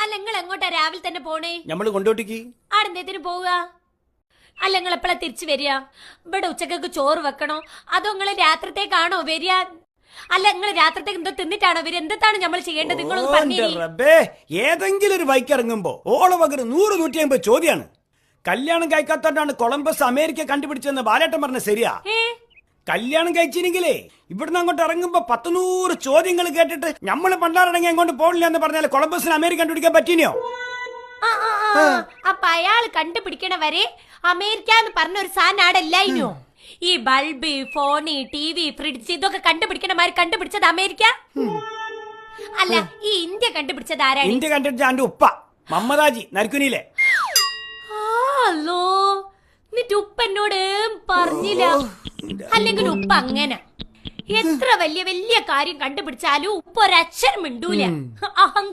അല്ല നിങ്ങൾ എങ്ങോട്ടാ രാവിലെ തന്നെ പോണേ? നമ്മള് കൊണ്ടോട്ടിക്ക്. ആടെന്തേത്തിന് പോവുക? അല്ല നിങ്ങൾ എപ്പോഴാ തിരിച്ചു വരിക? ഇവിടെ ഉച്ചക്കൊക്കെ ചോറ് വെക്കണോ അതോ നിങ്ങള് രാത്രിത്തേക്കാണോ വരിക? അല്ല നിങ്ങൾ രാത്രിത്തേക്ക് എന്തോ തിന്നിട്ടാണോ വരിക? എന്താണ് നമ്മൾ ചെയ്യേണ്ടത്? നിങ്ങളൊന്ന് പറഞ്ഞു. ഏതെങ്കിലും ഒരു ബൈക്ക് ഇറങ്ങുമ്പോ ഓളെ പകരം 100-150 ചോദ്യാണ്. കല്യാണം കഴിക്കാത്തോണ്ടാണ് കൊളംബസ് അമേരിക്ക കണ്ടുപിടിച്ചെന്ന് ബാലേട്ടൻ പറഞ്ഞ ശരിയാ? കല്യാണം കഴിച്ചില്ലെങ്കിലേ ഇവിടുന്ന് അങ്ങോട്ട് ഇറങ്ങുമ്പോ 100 ചോദ്യങ്ങൾ കേട്ടിട്ട് നമ്മള് പണ്ടാറടങ്ങി അങ്ങോട്ട് പോകില്ല എന്ന് പറഞ്ഞാൽ കൊളംബസിന് അമേരിക്ക കണ്ടുപിടിക്കാൻ പറ്റിയോ? അപ്പൊ അയാൾ കണ്ടുപിടിക്കണ വരെ അമേരിക്ക എന്ന് പറഞ്ഞ ഒരു സാധനം ആടെ ഇല്ലായിനോ? ഈ ബൾബ്, ഫോണ്, TV, ഫ്രിഡ്ജ് ഇതൊക്കെ കണ്ടുപിടിക്കണമാര് കണ്ടുപിടിച്ചത് അമേരിക്ക അല്ല. ഈ ഇന്ത്യ കണ്ടുപിടിച്ചത് ആരാണ്? ഇന്ത്യ കണ്ടുപിടിച്ച എന്റെ ഉപ്പ മമ്മദാജി നരക്കുനിയിലെ. അല്ലോ എന്നിട്ട് ഉപ്പ എന്നോട് പറഞ്ഞില്ല. അല്ലെങ്കിൽ ഉപ്പ അങ്ങനെ എത്ര വലിയ വലിയ കാര്യം കണ്ടുപിടിച്ചാലും ഉപ്പ ഒരക്ഷരം മിണ്ടൂല.